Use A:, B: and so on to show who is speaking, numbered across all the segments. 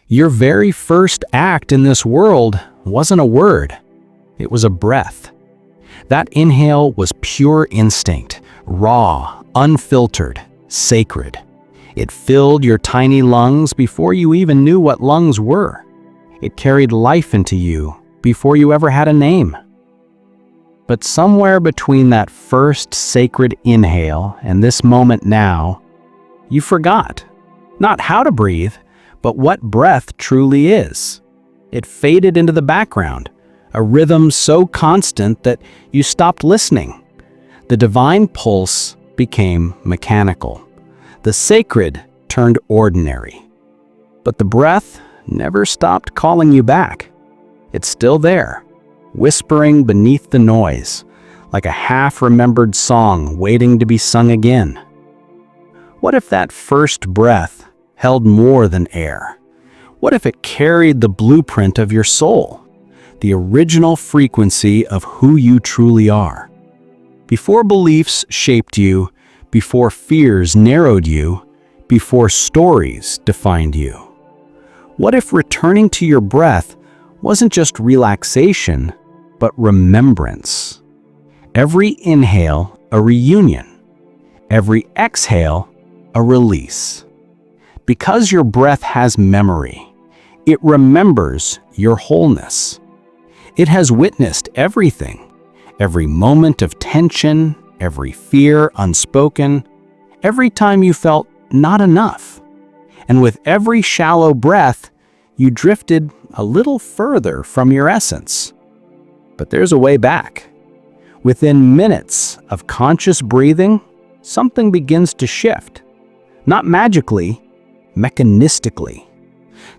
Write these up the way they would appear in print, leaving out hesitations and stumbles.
A: Your very first act in this world wasn't a word, it was a breath. That inhale was pure instinct, raw, unfiltered, sacred. It filled your tiny lungs before you even knew what lungs were. It carried life into you before you ever had a name. But somewhere between that first sacred inhale and this moment now, you forgot, not how to breathe, but what breath truly is. It faded into the background, a rhythm so constant that you stopped listening. The divine pulse became mechanical. The sacred turned ordinary. But the breath never stopped calling you back. It's still there, whispering beneath the noise, like a half-remembered song waiting to be sung again. What if that first breath held more than air? What if it carried the blueprint of your soul, the original frequency of who you truly are? Before beliefs shaped you, before fears narrowed you, before stories defined you. What if returning to your breath wasn't just relaxation, but remembrance? Every inhale, a reunion. Every exhale, a release. Because your breath has memory, it remembers your wholeness. It has witnessed everything, every moment of tension, every fear unspoken, every time you felt not enough. And with every shallow breath, you drifted a little further from your essence. But there's a way back. Within minutes of conscious breathing, something begins to shift. Not magically, mechanistically.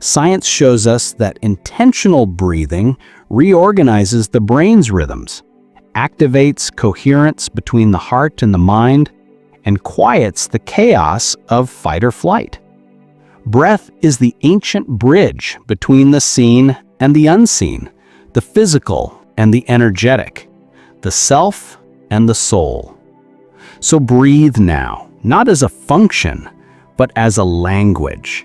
A: Science shows us that intentional breathing reorganizes the brain's rhythms, activates coherence between the heart and the mind, and quiets the chaos of fight or flight. Breath is the ancient bridge between the seen and the unseen, the physical and the energetic, the self and the soul. So breathe now, not as a function, but as a language.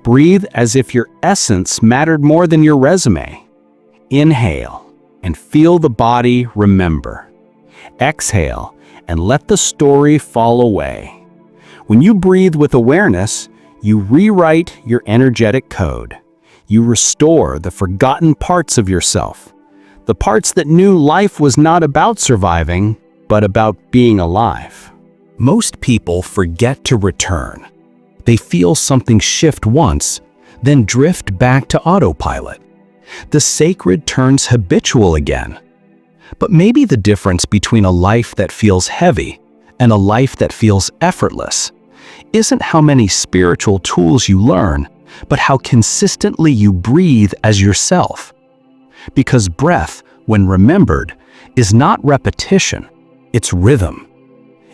A: Breathe as if your essence mattered more than your resume. Inhale and feel the body remember. Exhale and let the story fall away. When you breathe with awareness, you rewrite your energetic code. You restore the forgotten parts of yourself, the parts that knew life was not about surviving, but about being alive. Most people forget to return. They feel something shift once, then drift back to autopilot. The sacred turns habitual again. But maybe the difference between a life that feels heavy and a life that feels effortless isn't how many spiritual tools you learn, but how consistently you breathe as yourself. Because breath, when remembered, is not repetition, it's rhythm.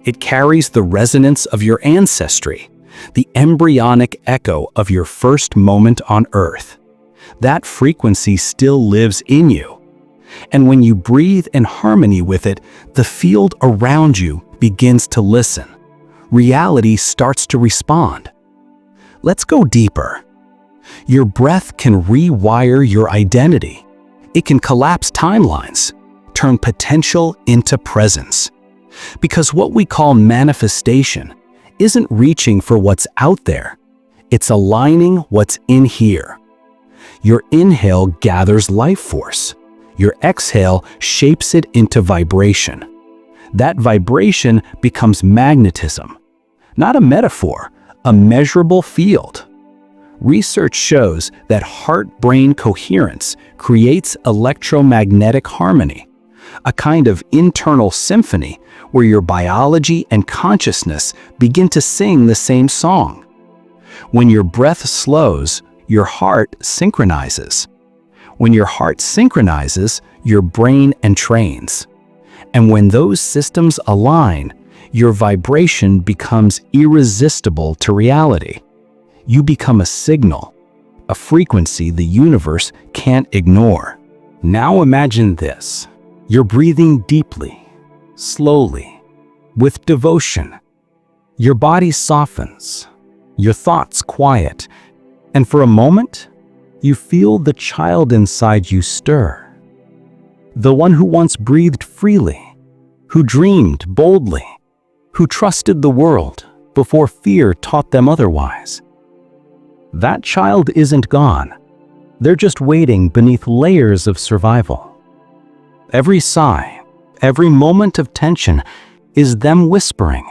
A: It carries the resonance of your ancestry, the embryonic echo of your first moment on Earth. That frequency still lives in you. And when you breathe in harmony with it, the field around you begins to listen. Reality starts to respond. Let's go deeper. Your breath can rewire your identity. It can collapse timelines, turn potential into presence. Because what we call manifestation isn't reaching for what's out there. It's aligning what's in here. Your inhale gathers life force. Your exhale shapes it into vibration. That vibration becomes magnetism. Not a metaphor, a measurable field. Research shows that heart-brain coherence creates electromagnetic harmony, a kind of internal symphony where your biology and consciousness begin to sing the same song. When your breath slows, your heart synchronizes. When your heart synchronizes, your brain entrains. And when those systems align, your vibration becomes irresistible to reality. You become a signal, a frequency the universe can't ignore. Now imagine this. You're breathing deeply, slowly, with devotion. Your body softens, your thoughts quiet, and for a moment, you feel the child inside you stir. The one who once breathed freely, who dreamed boldly, who trusted the world before fear taught them otherwise. That child isn't gone. They're just waiting beneath layers of survival. Every sigh, every moment of tension is them whispering,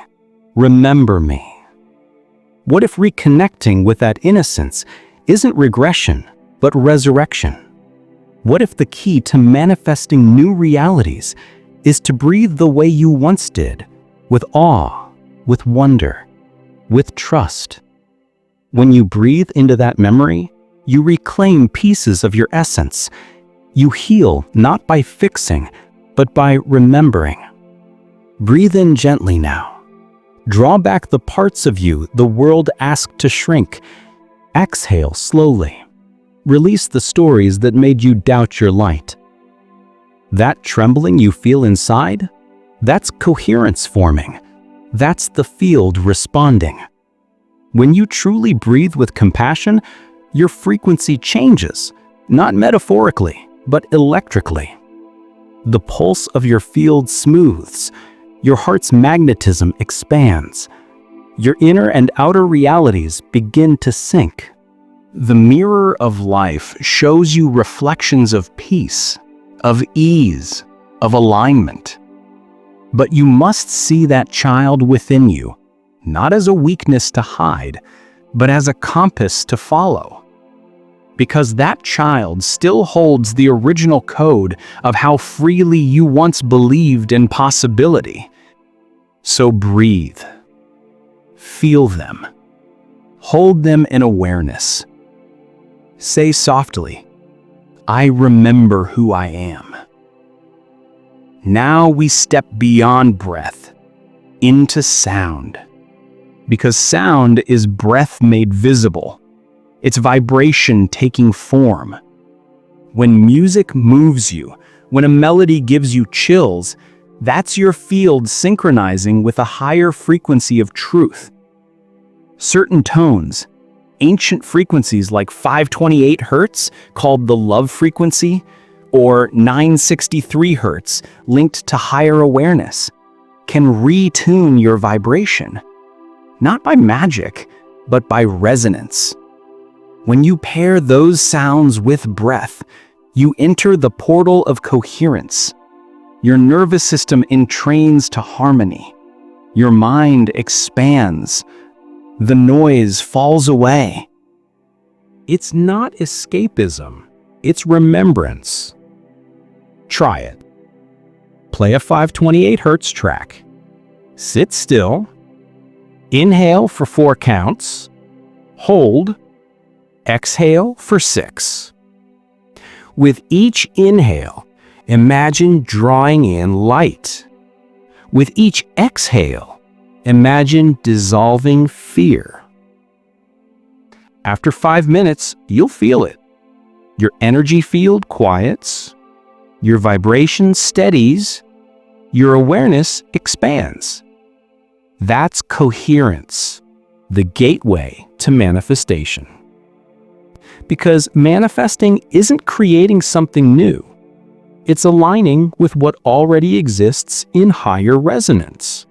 A: "Remember me." What if reconnecting with that innocence isn't regression, but resurrection? What if the key to manifesting new realities is to breathe the way you once did, with awe, with wonder, with trust? When you breathe into that memory, you reclaim pieces of your essence. You heal not by fixing, but by remembering. Breathe in gently now. Draw back the parts of you the world asked to shrink. Exhale slowly. Release the stories that made you doubt your light. That trembling you feel inside, that's coherence forming. That's the field responding. When you truly breathe with compassion, your frequency changes, not metaphorically, but electrically. The pulse of your field smooths. Your heart's magnetism expands. Your inner and outer realities begin to sync. The mirror of life shows you reflections of peace, of ease, of alignment. But you must see that child within you, not as a weakness to hide, but as a compass to follow. Because that child still holds the original code of how freely you once believed in possibility. So breathe. Feel them. Hold them in awareness. Say softly, "I remember who I am." Now we step beyond breath, into sound. Because sound is breath made visible. It's vibration taking form. When music moves you, when a melody gives you chills, that's your field synchronizing with a higher frequency of truth. Certain tones, ancient frequencies like 528 Hz, called the love frequency, or 963 Hz, linked to higher awareness, can retune your vibration. Not by magic, but by resonance. When you pair those sounds with breath, you enter the portal of coherence. Your nervous system entrains to harmony. Your mind expands. The noise falls away. It's not escapism, it's remembrance. Try it. Play a 528 Hz track. Sit still. Inhale for 4 counts. Hold. Exhale for 6. With each inhale, imagine drawing in light. With each exhale, imagine dissolving fear. After 5 minutes, you'll feel it. Your energy field quiets, your vibration steadies, your awareness expands. That's coherence, the gateway to manifestation. Because manifesting isn't creating something new. It's aligning with what already exists in higher resonance.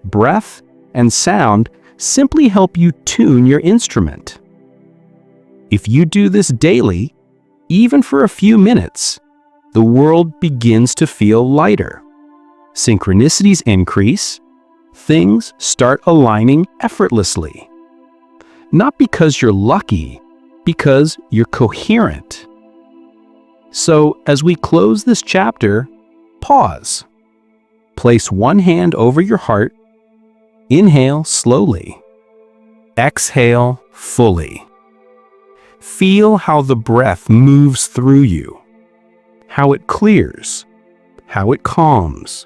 A: Breath and sound simply help you tune your instrument. If you do this daily, even for a few minutes, the world begins to feel lighter. Synchronicities increase. Things start aligning effortlessly. Not because you're lucky, because you're coherent. So, as we close this chapter, pause. Place one hand over your heart. Inhale slowly. Exhale fully. Feel how the breath moves through you, how it clears, how it calms,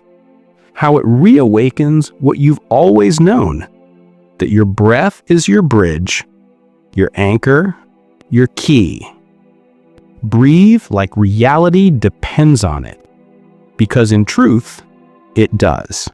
A: how it reawakens what you've always known, that your breath is your bridge, your anchor, your key. Breathe like reality depends on it, because in truth, it does.